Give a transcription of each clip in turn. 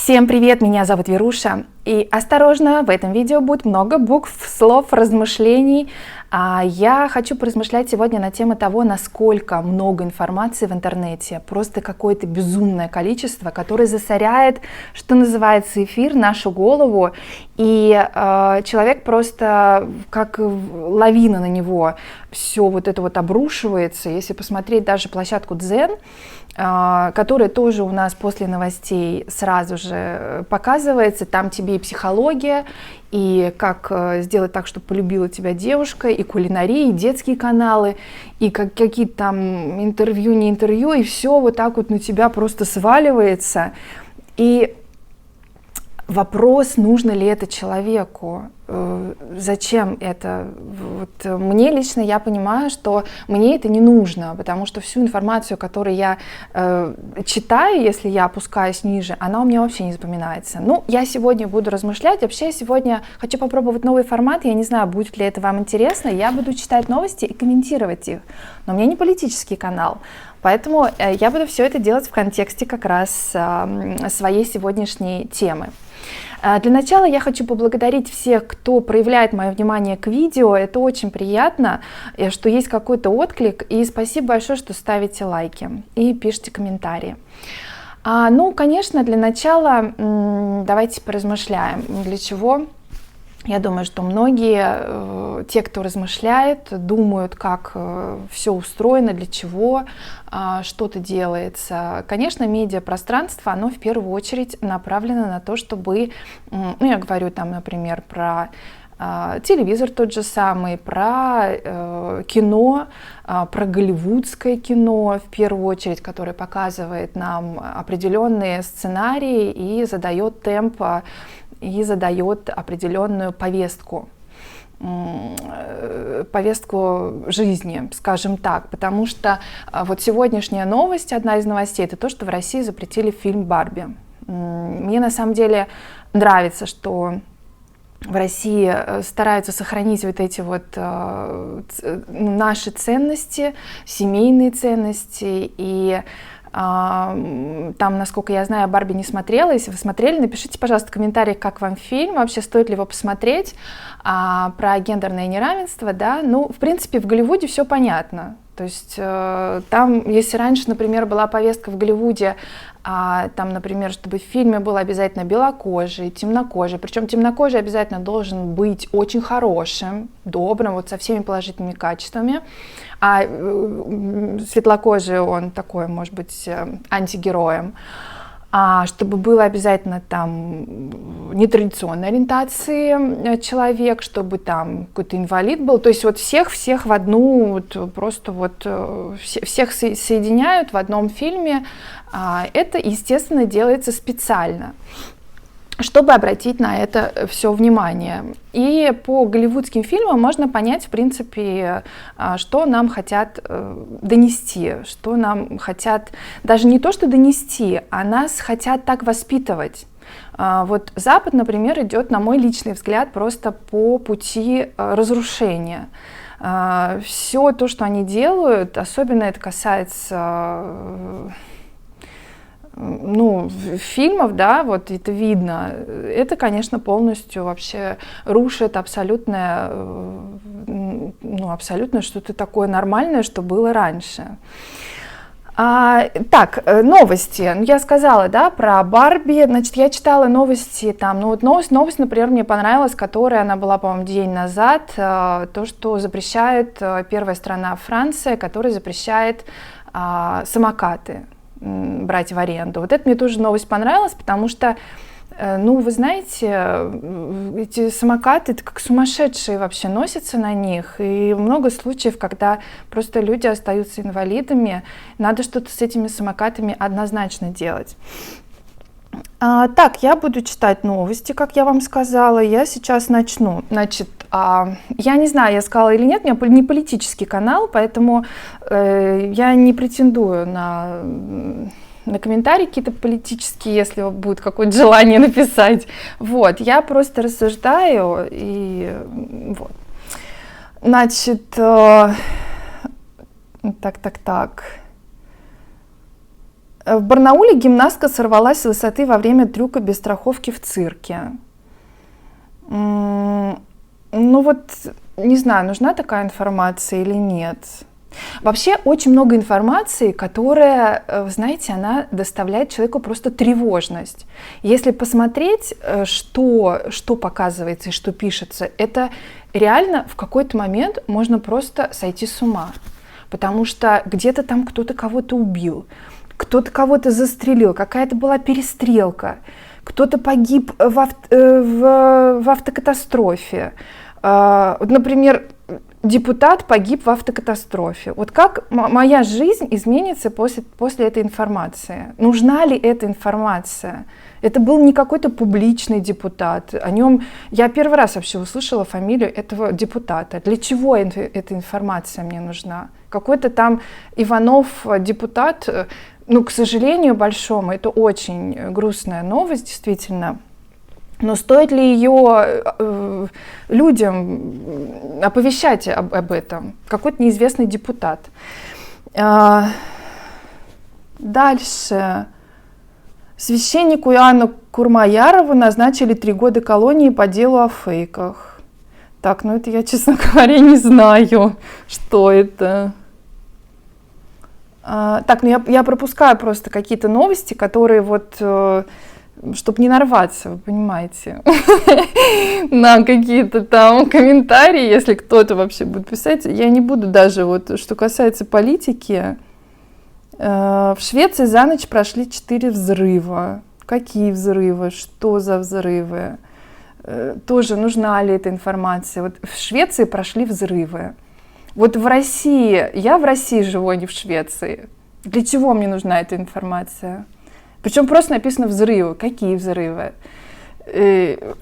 Всем привет, меня зовут Веруша, и осторожно, в этом видео будет много букв, слов, размышлений. Я хочу поразмышлять сегодня на тему того, насколько много информации в интернете, просто какое-то безумное количество, которое засоряет, что называется, эфир, нашу голову, и человек просто как лавина на него все вот это вот обрушивается. Если посмотреть даже площадку Дзен, которая тоже у нас после новостей сразу же показывается, там тебе и психология, и как сделать так, чтобы полюбила тебя девушка, и кулинария, и детские каналы, и какие-то там интервью, не интервью, и все вот так вот на тебя просто сваливается. И вопрос, нужно ли это человеку, зачем это? Вот мне лично, я понимаю, что мне это не нужно, потому что всю информацию, которую я читаю, если я опускаюсь ниже, она у меня вообще не запоминается. Ну, я сегодня буду размышлять, вообще я сегодня хочу попробовать новый формат, я не знаю, будет ли это вам интересно, я буду читать новости и комментировать их, но у меня не политический канал. Поэтому я буду все это делать в контексте как раз своей сегодняшней темы. Для начала я хочу поблагодарить всех, кто проявляет мое внимание к видео. Это очень приятно, что есть какой-то отклик. И спасибо большое, что ставите лайки и пишите комментарии. Ну, конечно, для начала давайте поразмышляем, для чего. Я думаю, что многие, те, кто размышляет, думают, как все устроено, для чего что-то делается. Конечно, медиапространство, оно в первую очередь направлено на то, чтобы, ну, я говорю там, например, про телевизор тот же самый, про кино, про голливудское кино, в первую очередь, которое показывает нам определенные сценарии и задает темп, и задает определенную повестку жизни, скажем так, потому что вот сегодняшняя новость, одна из новостей, это то, что в России запретили фильм «Барби». Мне на самом деле нравится, что в России стараются сохранить вот эти вот наши ценности, семейные ценности, и там, насколько я знаю, «Барби» не смотрела. Если вы смотрели, напишите, пожалуйста, в комментариях, как вам фильм, вообще стоит ли его посмотреть, про гендерное неравенство, да. Ну, в принципе, в Голливуде все понятно. То есть там, если раньше, например, была повестка в Голливуде, там, например, чтобы в фильме был обязательно белокожий, темнокожий, причем темнокожий обязательно должен быть очень хорошим, добрым, вот со всеми положительными качествами, а светлокожий он такой, может быть, антигероем. Чтобы было обязательно там нетрадиционной ориентации человек, чтобы там какой-то инвалид был. То есть вот всех в одну, вот просто вот всех соединяют в одном фильме. Это, естественно, делается специально, чтобы обратить на это все внимание. И по голливудским фильмам можно понять, в принципе, что нам хотят донести, что нам хотят, даже не то, что донести, а нас хотят так воспитывать. Вот Запад, например, идет, на мой личный взгляд, просто по пути разрушения. Все то, что они делают, особенно это касается фильмов, да, вот это видно, это, конечно, полностью вообще рушит абсолютно что-то такое нормальное, что было раньше. Так, новости. Я сказала, да, про Барби. Значит, я читала новости там. Ну вот новость, например, мне понравилась, которая, она была, по-моему, день назад. То, что запрещает первая страна Франция, которая запрещает самокаты брать в аренду. Вот это мне тоже новость понравилась, потому что, вы знаете, эти самокаты, это как сумасшедшие вообще носятся на них, и много случаев, когда просто люди остаются инвалидами, надо что-то с этими самокатами однозначно делать. Так, я буду читать новости, как я вам сказала, я сейчас начну. Значит, я не знаю, я сказала или нет, у меня не политический канал, поэтому я не претендую на комментарии какие-то политические, если будет какое-то желание написать. Вот, я просто рассуждаю, и вот. Значит, так. В Барнауле гимнастка сорвалась с высоты во время трюка без страховки в цирке. Ну вот, не знаю, нужна такая информация или нет. Вообще очень много информации, которая, вы знаете, она доставляет человеку просто тревожность. Если посмотреть, что показывается и что пишется, это реально в какой-то момент можно просто сойти с ума. Потому что где-то там кто-то кого-то убил, кто-то кого-то застрелил, какая-то была перестрелка, кто-то погиб в автокатастрофе. Например, депутат погиб в автокатастрофе. Вот как моя жизнь изменится после этой информации? Нужна ли эта информация? Это был не какой-то публичный депутат. О нем я первый раз вообще услышала фамилию этого депутата. Для чего эта информация мне нужна? Какой-то там Иванов депутат, ну, к сожалению, большому, это очень грустная новость, действительно. Но стоит ли ее людям оповещать об этом? Какой-то неизвестный депутат. Дальше. Священнику Иоанну Курмаярову назначили 3 года колонии по делу о фейках. Так, ну это я, честно говоря, не знаю, что это. Так, ну я пропускаю просто какие-то новости, которые вот... чтобы не нарваться, вы понимаете, на какие-то там комментарии, если кто-то вообще будет писать. Я не буду даже, вот, что касается политики. В Швеции за ночь прошли 4 взрыва. Какие взрывы? Что за взрывы? Тоже нужна ли эта информация? Вот в Швеции прошли взрывы. Вот в России, я в России живу, а не в Швеции. Для чего мне нужна эта информация? Причем просто написано взрывы. Какие взрывы?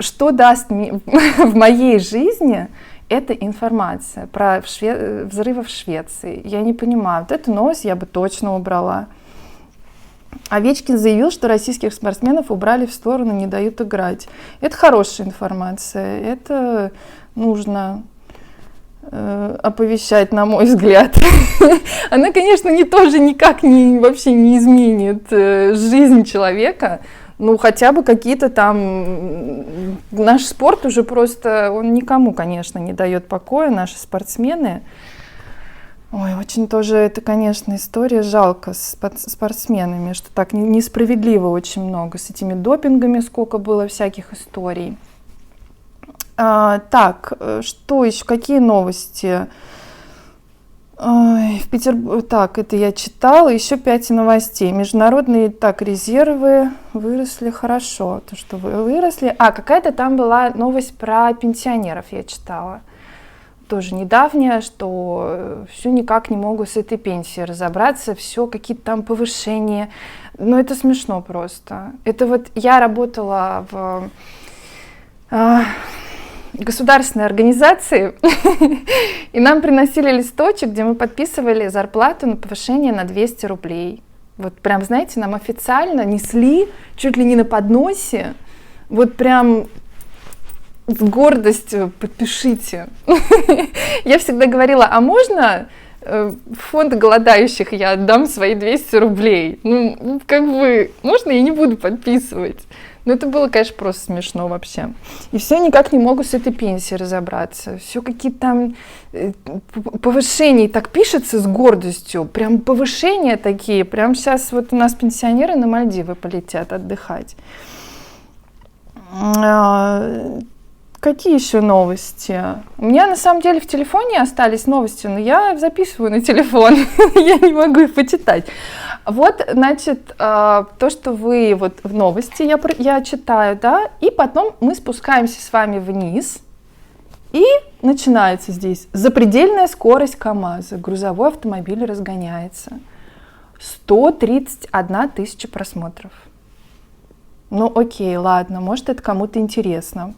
Что даст мне в моей жизни эта информация про взрывы в Швеции? Я не понимаю. Вот эту новость я бы точно убрала. Овечкин заявил, что российских спортсменов убрали в сторону, не дают играть. Это хорошая информация. Это нужно оповещать, на мой взгляд. Она, конечно, тоже никак вообще не изменит жизнь человека. Ну, хотя бы какие-то там... Наш спорт уже просто... Он никому, конечно, не дает покоя, наши спортсмены. Ой, очень тоже это, конечно, история жалко с спортсменами, что так несправедливо очень много. С этими допингами сколько было всяких историй. Так, что еще? Какие новости? Ой, в Петербурге... Так, это я читала. Еще 5 новостей. Международные резервы выросли хорошо. То, что выросли. Какая-то там была новость про пенсионеров, я читала. Тоже недавняя, что все никак не могут с этой пенсией разобраться. Все какие-то там повышения. Ну, это смешно просто. Это вот я работала в... государственной организации, и нам приносили листочек, где мы подписывали зарплату на повышение на 200 рублей. Вот прям, знаете, нам официально несли, чуть ли не на подносе, вот прям с гордостью подпишите. Я всегда говорила, а можно в фонд голодающих я отдам свои 200 рублей? Ну, как бы, можно я не буду подписывать? Ну, это было, конечно, просто смешно вообще. И все никак не могут с этой пенсией разобраться. Все какие-то там повышения, так пишется с гордостью. Прям повышения такие. Прям сейчас вот у нас пенсионеры на Мальдивы полетят отдыхать. Какие еще новости? У меня на самом деле в телефоне остались новости, но я записываю на телефон. Я не могу их почитать. Вот, значит, то, что вы вот в новости я читаю, да, и потом мы спускаемся с вами вниз, и начинается здесь запредельная скорость КАМАЗа, грузовой автомобиль разгоняется. 131 тысяча просмотров. Ну окей, ладно, может это кому-то интересно.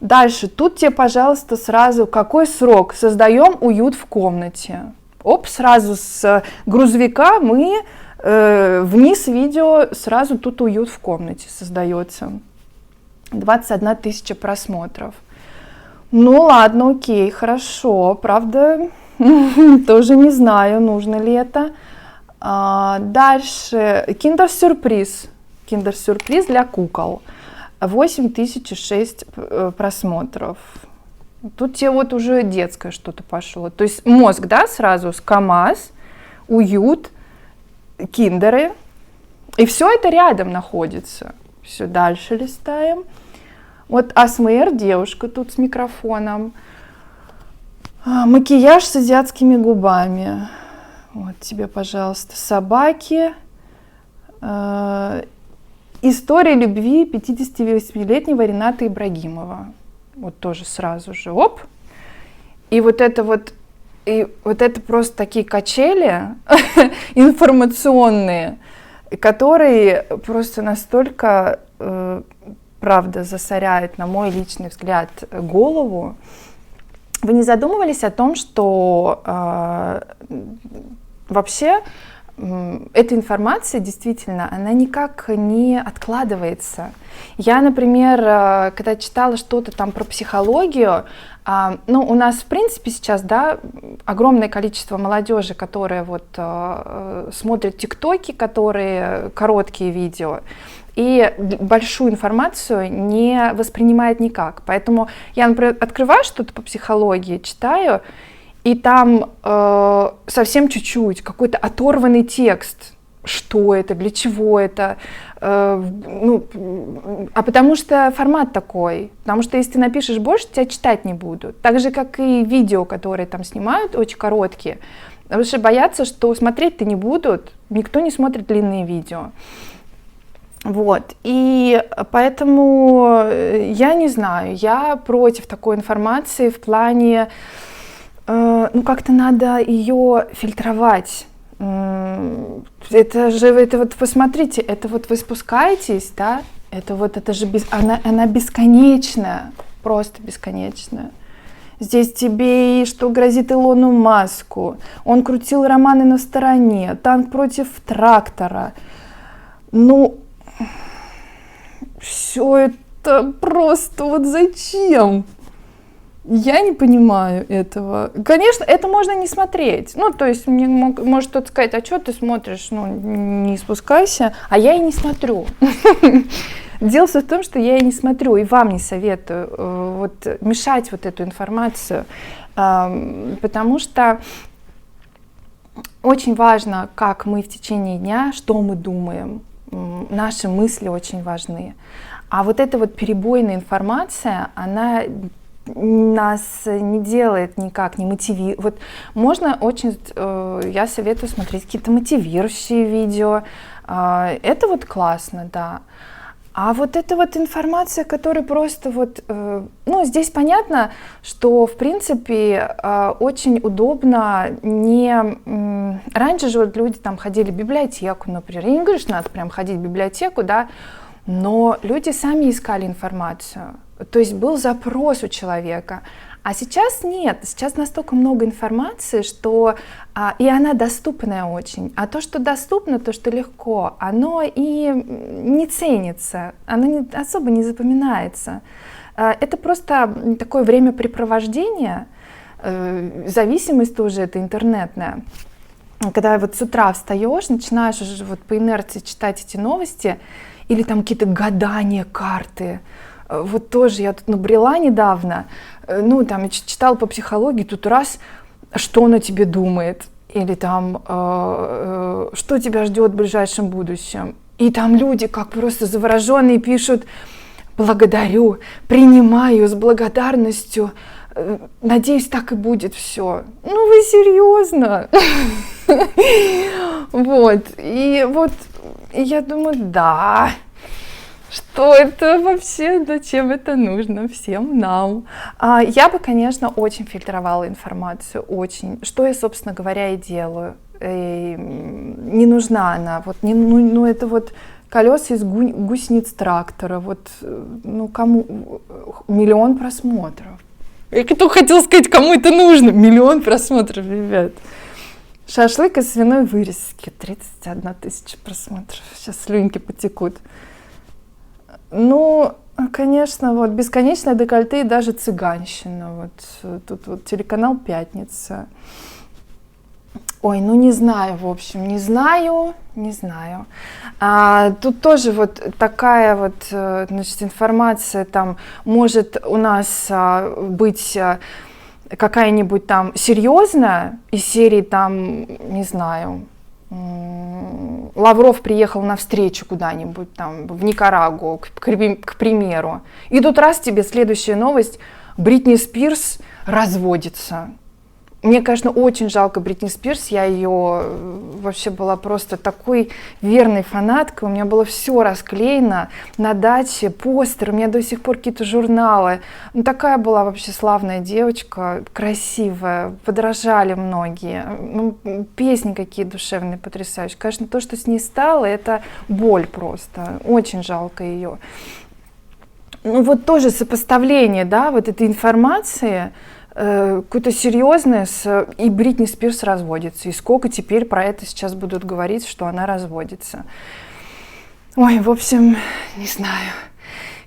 Дальше, тут тебе, пожалуйста, сразу, какой срок? Создаем уют в комнате. Оп, сразу с грузовика мы вниз видео, сразу тут уют в комнате создается. 21 тысяча просмотров. Ну ладно, окей, хорошо. Правда, тоже не знаю, нужно ли это. Дальше киндер-сюрприз. Киндер-сюрприз для кукол. 8006 просмотров. Тут тебе вот уже детское что-то пошло. То есть мозг, да, сразу с КамАЗ, уют, киндеры. И все это рядом находится. Все, дальше листаем. Вот АСМР, девушка тут с микрофоном. Макияж с азиатскими губами. Вот тебе, пожалуйста, собаки. История любви 58-летнего Рената Ибрагимова. Вот тоже сразу же, оп. И вот это просто такие качели информационные, которые просто настолько, правда, засоряют, на мой личный взгляд, голову. Вы не задумывались о том, что вообще эта информация действительно, она никак не откладывается. Я, например, когда читала что-то там про психологию, у нас, в принципе, сейчас, да, огромное количество молодежи, которая вот смотрит тиктоки, которые короткие видео, и большую информацию не воспринимает никак. Поэтому я, например, открываю что-то по психологии, читаю, и там совсем чуть-чуть, какой-то оторванный текст. Что это, для чего это? Потому что формат такой. Потому что если ты напишешь больше, тебя читать не будут. Так же, как и видео, которые там снимают, очень короткие. Потому что боятся, что смотреть-то не будут. Никто не смотрит длинные видео. Вот, и поэтому я не знаю, я против такой информации в плане, как-то надо ее фильтровать. Это вот посмотрите, это вот вы спускаетесь, да, это же она бесконечная, просто бесконечная. Здесь тебе и что грозит Илону Маску, он крутил романы на стороне, танк против трактора, все это просто вот зачем? Я не понимаю этого. Конечно, это можно не смотреть. То есть мне может кто-то сказать, а что ты смотришь? Не спускайся. А я и не смотрю. Дело в том, что я и не смотрю, и вам не советую мешать вот эту информацию, потому что очень важно, как мы в течение дня, что мы думаем. Наши мысли очень важны. А вот эта вот перебойная информация, она нас не делает никак, не мотивирует. Вот можно очень, я советую смотреть какие-то мотивирующие видео. Это вот классно, да. А вот эта вот информация, которая просто здесь понятно, что, в принципе, очень удобно Раньше же вот люди там ходили в библиотеку, например. Я не говорю, что надо прям ходить в библиотеку, да, но люди сами искали информацию. То есть был запрос у человека. А сейчас нет, сейчас настолько много информации, что и она доступная очень. А то, что доступно, то, что легко, оно и не ценится, оно особо не запоминается. Это просто такое времяпрепровождение, зависимость тоже это интернетная. Когда вот с утра встаешь, начинаешь уже вот по инерции читать эти новости, или там какие-то гадания, карты. Вот тоже я тут набрела недавно, там читала по психологии, тут раз, что он о тебе думает, или там, что тебя ждет в ближайшем будущем. И там люди как просто завороженные пишут: благодарю, принимаю с благодарностью, надеюсь, так и будет все. Вы серьезно? Вот, и я думаю, да. Что это вообще, зачем это нужно всем нам? Я бы, конечно, очень фильтровала информацию, очень. Что я, собственно говоря, и делаю. Не нужна она. Это вот колеса из гусениц трактора. Кому 1 миллион просмотров. Кто хотел сказать, кому это нужно? 1 миллион просмотров, ребят. Шашлык из свиной вырезки. 31 тысяча просмотров. Сейчас слюнки потекут. Конечно, бесконечное декольте и даже цыганщина. Тут телеканал «Пятница». Ой, ну не знаю, в общем, не знаю. Тут тоже вот такая вот, значит, информация, там может у нас быть какая-нибудь там серьезная из серии там, не знаю, Лавров приехал на встречу куда-нибудь там в Никарагуа, к примеру, и тут раз тебе следующая новость: Бритни Спирс разводится. Мне, конечно, очень жалко Бритни Спирс, я ее вообще была просто такой верной фанаткой, у меня было все расклеено на даче, постеры, у меня до сих пор какие-то журналы. Ну, такая была вообще славная девочка, красивая, подражали многие, ну, песни какие душевные, потрясающие. Конечно, то, что с ней стало, это боль просто, очень жалко ее. Ну вот тоже сопоставление, да, вот этой информации, какое-то серьезное, и Бритни Спирс разводится. И сколько теперь про это сейчас будут говорить, что она разводится. Ой, в общем, не знаю,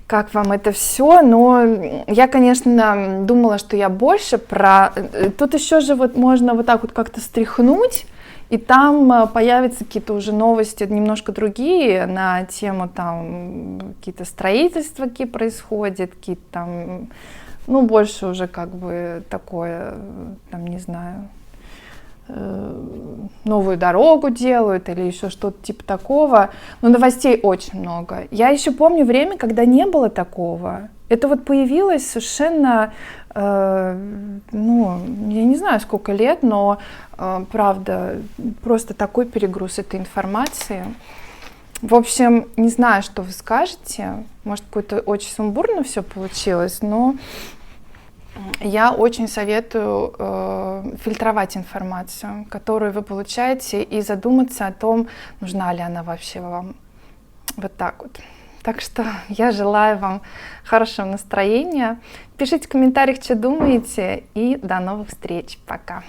как вам это все, но я, конечно, думала, что я больше про... Тут еще же вот можно вот так вот как-то стряхнуть, и там появятся какие-то уже новости немножко другие на тему там какие-то строительства, какие происходят, какие-то там... Ну, больше уже как бы такое, там, не знаю, новую дорогу делают или еще что-то типа такого. Но новостей очень много. Я еще помню время, когда не было такого. Это вот появилось совершенно, ну, я не знаю, сколько лет, но, правда, просто такой перегруз этой информации. В общем, не знаю, что вы скажете. Может, какое-то очень сумбурно все получилось, но я очень советую фильтровать информацию, которую вы получаете, и задуматься о том, нужна ли она вообще вам. Вот так вот. Так что я желаю вам хорошего настроения. Пишите в комментариях, что думаете, и до новых встреч. Пока.